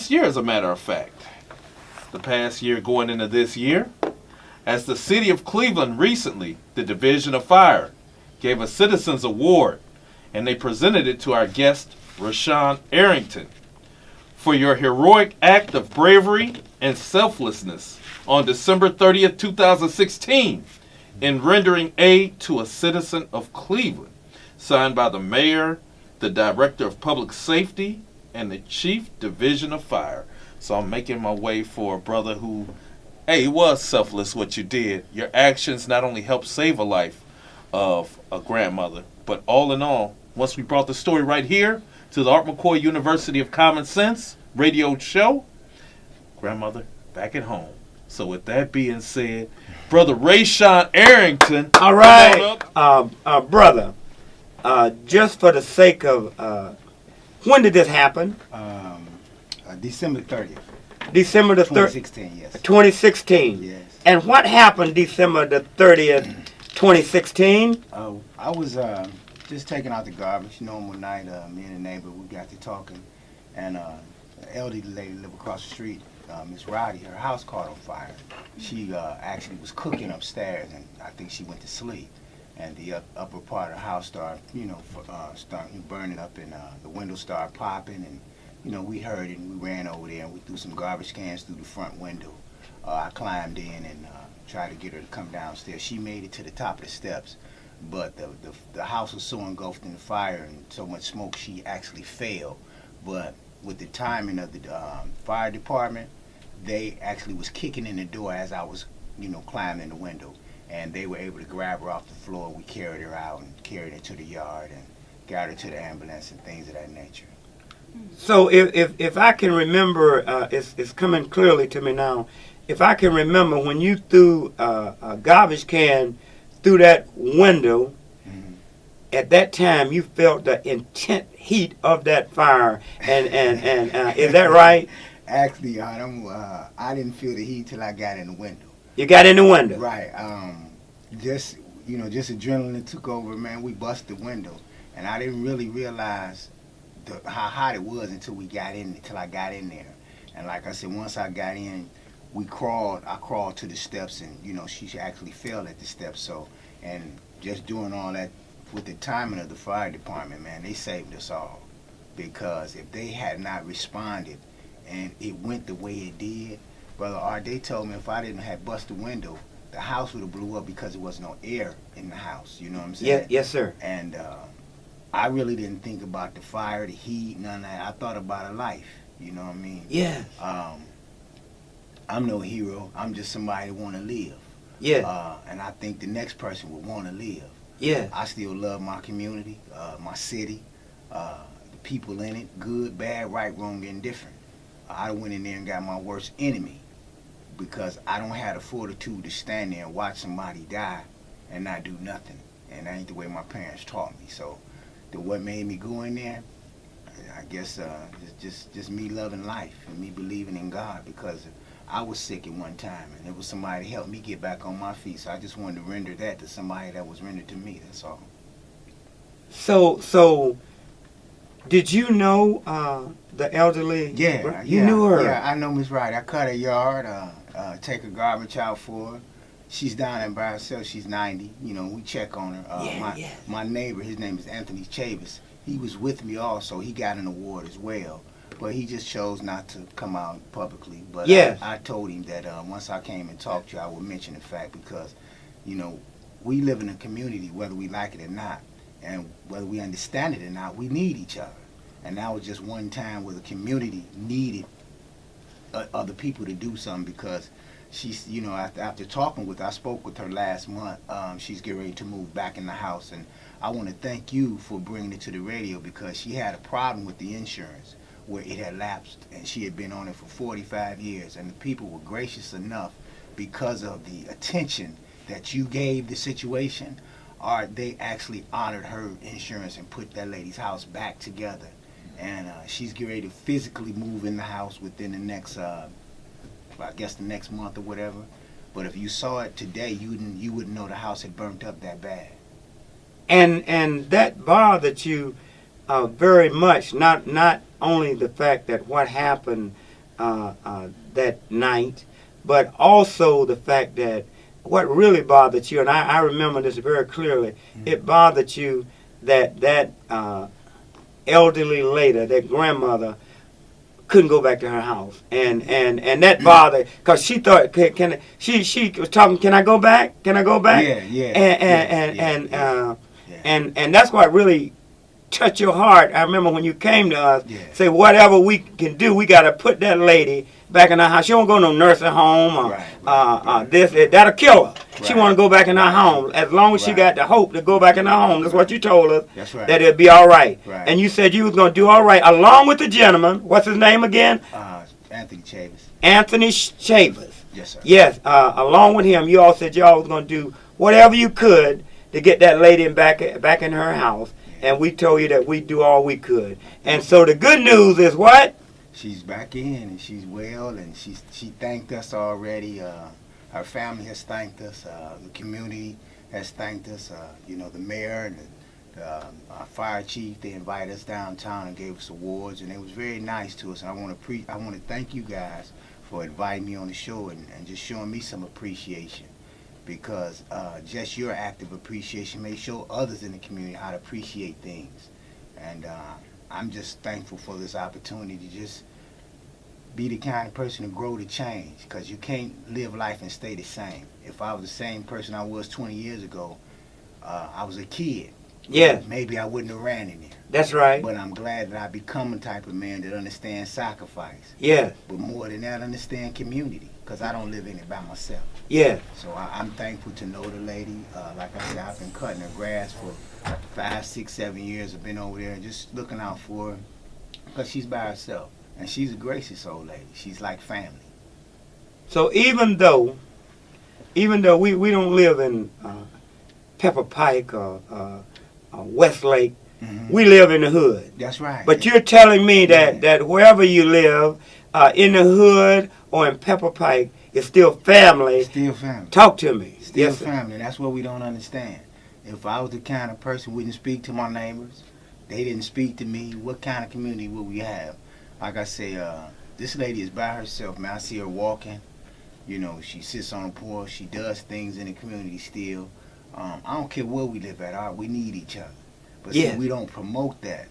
past year, as a matter of fact. The past year going into this year, as the city of Cleveland recently, the Division of Fire, gave a Citizens Award, and they presented it to our guest, Rashawn Arrington, for your heroic act of bravery and selflessness on December 30th, 2016, in rendering aid to a citizen of Cleveland, signed by the mayor, the director of public safety, and the chief division of fire. So I'm making my way for a brother who, hey, it was selfless what you did. Your actions not only helped save a life of a grandmother, but all in all, once we brought the story right here to the Art McCoy University of Common Sense radio show, grandmother back at home. So with that being said, Brother Rashawn Arrington. All right, brother, just for the sake of, when did this happen? December 30th. December the 30th. 2016, yes. 2016. Yes. And what happened December the 30th, 2016? I was just taking out the garbage. Normal night, me and the neighbor, we got to talking. And the elderly lady lived across the street, Miss Rowdy, her house caught on fire. She actually was cooking upstairs, and I think she went to sleep. And the upper part of the house started, started burning up, and the windows started popping. And, we heard it, and we ran over there, and we threw some garbage cans through the front window. I climbed in and tried to get her to come downstairs. She made it to the top of the steps, but the house was so engulfed in the fire and so much smoke, she actually fell. But with the timing of the fire department, they actually was kicking in the door as I was, climbing the window. And they were able to grab her off the floor. We carried her out and carried her to the yard and got her to the ambulance and things of that nature. So if I can remember, it's coming clearly to me now. If I can remember when you threw a garbage can through that window, at that time you felt the intense heat of that fire, and is that right? Actually, I didn't feel the heat till I got in the window. You got in the window? Right. Just adrenaline took over, man. We busted the window, and I didn't really realize how hot it was until I got in there. And like I said, once I got in, I crawled to the steps, and she actually fell at the steps. So, and just doing all that with the timing of the fire department, man, they saved us all. Because if they had not responded and it went the way it did, Brother Art, they told me if I didn't have busted the window, the house would have blew up because there was no air in the house. You know what I'm saying? Yeah, yes, sir. And I really didn't think about the fire, the heat, none of that. I thought about a life. You know what I mean? Yeah. I'm no hero. I'm just somebody that want to live. Yeah. And I think the next person would want to live. Yeah. I still love my community, my city, the people in it, good, bad, right, wrong, indifferent. I went in there and got my worst enemy because I don't have the fortitude to stand there and watch somebody die and not do nothing. And that ain't the way my parents taught me. So what made me go in there, I guess just me loving life and me believing in God, because I was sick at one time and there was somebody to help me get back on my feet. So I just wanted to render that to somebody that was rendered to me, that's all. So did you know the elderly? Yeah. You knew her? Yeah, I know Miss Wright. I cut her yard, take her garbage out for her. She's down there by herself. She's 90. We check on her. My neighbor, his name is Anthony Chavis. He was with me also. He got an award as well. But he just chose not to come out publicly. But I told him that once I came and talked to you, I would mention the fact because, we live in a community, whether we like it or not. And whether we understand it or not, we need each other. And that was just one time where the community needed other people to do something, because she's, after talking with her, I spoke with her last month. She's getting ready to move back in the house. And I want to thank you for bringing it to the radio, because she had a problem with the insurance where it had lapsed, and she had been on it for 45 years. And the people were gracious enough, because of the attention that you gave the situation, they actually honored her insurance and put that lady's house back together. And she's getting ready to physically move in the house within the next, the next month or whatever. But if you saw it today, you wouldn't know the house had burnt up that bad. And that bothered you very much. Not only the fact that what happened that night, but also the fact that what really bothered you, and I remember this very clearly, it bothered you that elderly lady, that grandmother, couldn't go back to her house, and that bothered, because she thought, she was talking, can I go back? Can I go back? And that's what really touched your heart. I remember when you came to us, say whatever we can do, we got to put that lady back in her house. She don't go no nursing home or that'll kill her. She want to go back in her home. As long as she got the hope to go back in her home, that's what you told us. That's right. That it'll be all right. And you said you was going to do all right along with the gentleman. What's his name again? Anthony Chavis. Anthony Chavis. Yes, sir. Yes. Along with him, you all said y'all was going to do whatever you could to get that lady back in her house. And we told you that we'd do all we could. And so the good news is what? She's back in and she's well, and she thanked us already. Her family has thanked us. The community has thanked us. The mayor and our fire chief, they invited us downtown and gave us awards, and it was very nice to us. And I want to thank you guys for inviting me on the show and just showing me some appreciation, because just your active appreciation may show others in the community how to appreciate things. And I'm just thankful for this opportunity to just be the kind of person to grow to change, because you can't live life and stay the same. If I was the same person I was 20 years ago, I was a kid. Yeah. Maybe I wouldn't have ran in there. That's right. But I'm glad that I become a type of man that understands sacrifice. Yeah. But more than that, understand community, because I don't live in it by myself. Yeah. So I'm thankful to know the lady. Like I said, I've been cutting her grass for 5, 6, 7 years. I've been over there and just looking out for her, because she's by herself. And she's a gracious old lady. She's like family. So even though we don't live in Pepper Pike or Westlake, we live in the hood. That's right. But you're telling me that wherever you live, in the hood or in Pepper Pike, it's still family. Still family. Talk to me. Still Yes, family. That's what we don't understand. If I was the kind of person who wouldn't speak to my neighbors, they didn't speak to me, what kind of community would we have? Like I say, this lady is by herself, man. I see her walking. She sits on a porch. She does things in the community still. I don't care where we live at. All right, we need each other. But see, we don't promote that.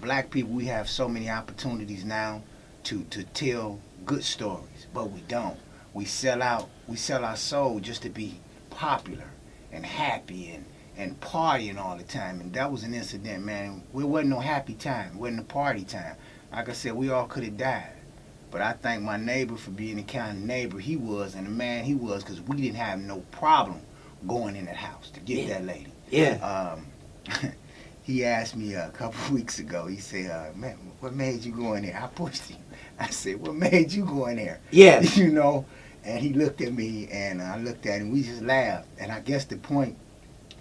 Black people, we have so many opportunities now to tell good stories, but we don't. We sell our soul just to be popular and happy and partying all the time. And that was an incident, man. It wasn't no happy time. It wasn't a party time. Like I said, we all could have died. But I thank my neighbor for being the kind of neighbor he was and the man he was, because we didn't have no problem going in that house to get that lady. Yeah. He asked me a couple of weeks ago, he said, man, what made you go in there? I pushed him. I said, what made you go in there? Yeah. And he looked at me, and I looked at him. We just laughed. And I guess the point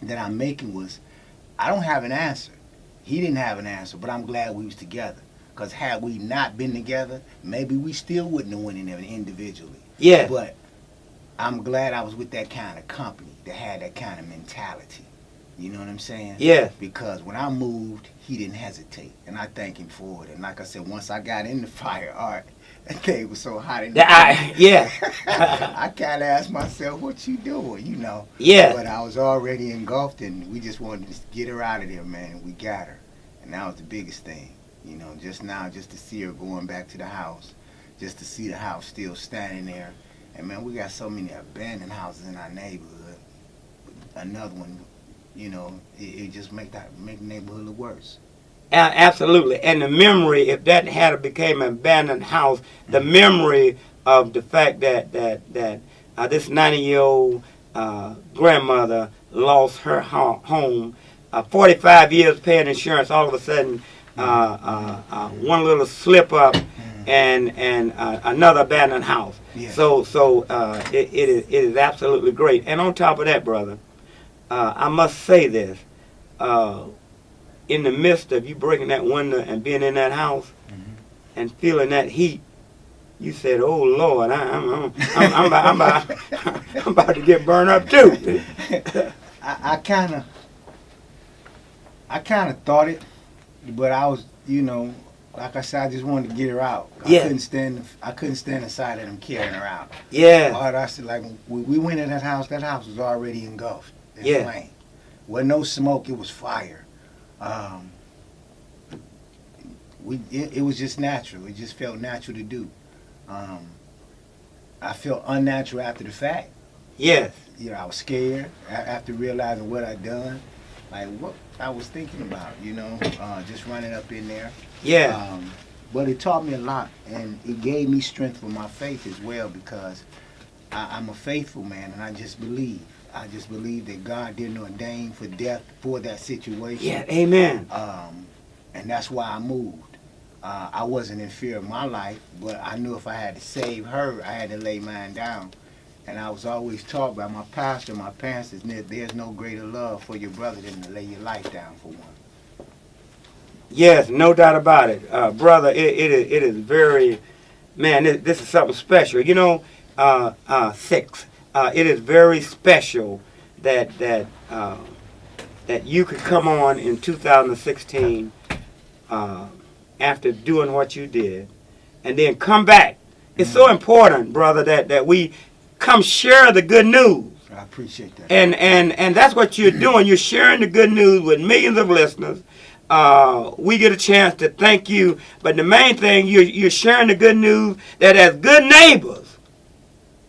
that I'm making was, I don't have an answer. He didn't have an answer, but I'm glad we was together. Because had we not been together, maybe we still wouldn't have went in there individually. Yeah. But I'm glad I was with that kind of company that had that kind of mentality. You know what I'm saying? Yeah. Because when I moved, he didn't hesitate. And I thank him for it. And like I said, once I got in the fire art, that thing was so hot in the I kind of asked myself, what you doing, Yeah. But I was already engulfed, and we just wanted to get her out of there, man. And we got her. And that was the biggest thing. Just now, just to see her going back to the house, just to see the house still standing there. And man, we got so many abandoned houses in our neighborhood. Another one, it just make the neighborhood look worse. Absolutely. And the memory, if that had became an abandoned house, the memory of the fact that this 90-year-old grandmother lost her home, 45 years paying insurance, all of a sudden, one little slip up and another abandoned house. Yeah. So it is absolutely great. And on top of that, brother, I must say this. In the midst of you breaking that window and being in that house and feeling that heat, you said, "Oh Lord, I'm about to get burned up too." I kind of thought it, but I was, like I said, I just wanted to get her out. Yeah. I couldn't stand aside of them carrying her out. Yeah. All I said, like, when we went in that house was already engulfed in Yeah. flame. Wasn't no smoke, it was fire. It was just natural. It just felt natural to do. I felt unnatural after the fact. Yes. You know, I was scared after realizing what I'd done. Like, what I was thinking about, you know, just running up in there. Yeah. But it taught me a lot, and it gave me strength for my faith as well, because I'm a faithful man, and I just believe. I just believe that God didn't ordain for death for that situation. Yeah. Amen. And that's why I moved. I wasn't in fear of my life, but I knew if I had to save her, I had to lay mine down. And I was always taught by my pastor, my parents, that there's no greater love for your brother than to lay your life down for one. Yes, no doubt about it, brother. It is very, man. This is something special. You know, six. It is very special that you could come on in 2016 after doing what you did, and then come back. It's so important, brother, that we come share the good news. I appreciate that. And that's what you're doing. You're sharing the good news with millions of listeners. We get a chance to thank you, but the main thing, you're sharing the good news that as good neighbors,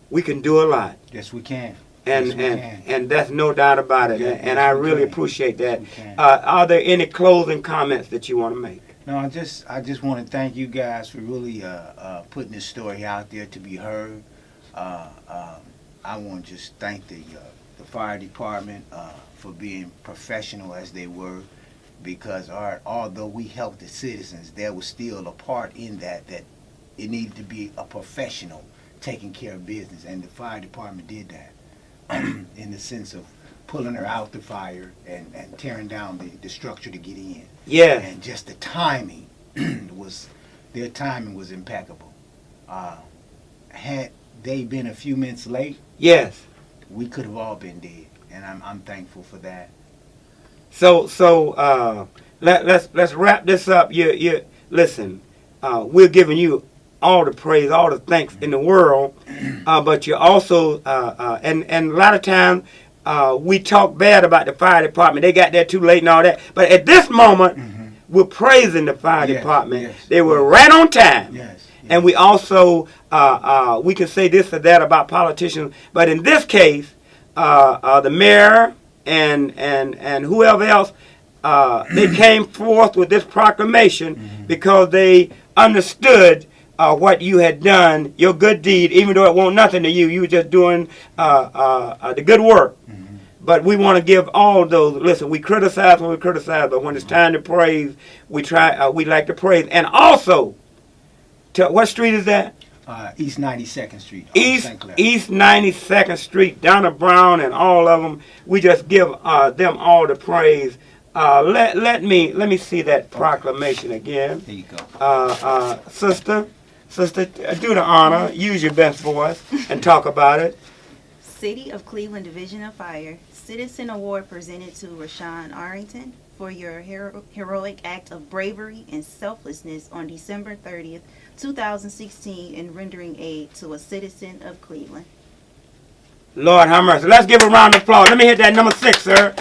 we can do a lot. Yes, we can. And that's no doubt about it. Yeah, and I really appreciate that. We can. Are there any closing comments that you want to make? No, I just want to thank you guys for really putting this story out there to be heard. I want to just thank the fire department for being professional as they were, because although we helped the citizens, there was still a part in that it needed to be a professional taking care of business, and the fire department did that in the sense of pulling her out the fire and tearing down the structure to get in. Yeah. And just the timing their timing was impeccable. Had they been a few minutes late, Yes. we could have all been dead, and I'm thankful for that. So let's wrap this up. You listen. We're giving you all the praise, all the thanks in the world, but you also and a lot of times we talk bad about the fire department. They got there too late and all that. But at this moment, we're praising the fire department. Yes. They were right on time. Yes. And we also we can say this or that about politicians, but in this case, the mayor and whoever else, they came forth with this proclamation because they understood what you had done, your good deed, even though it won't nothing to you. You were just doing the good work. But we want to give all those. Listen, we criticize when we criticize, but when it's time to praise, we like to praise. And also, what street is that? East 92nd Street. East St. Clair. East 92nd Street, Donna Brown and all of them. We just give them all the praise. Let me see that proclamation again. There you go. Sister, do the honor. Use your best voice and talk about it. City of Cleveland Division of Fire Citizen Award presented to Rashawn Arrington for your heroic act of bravery and selflessness on December 30th, 2016 in rendering aid to a citizen of Cleveland. Lord have mercy. Let's give a round of applause. Let me hit that number 6, sir.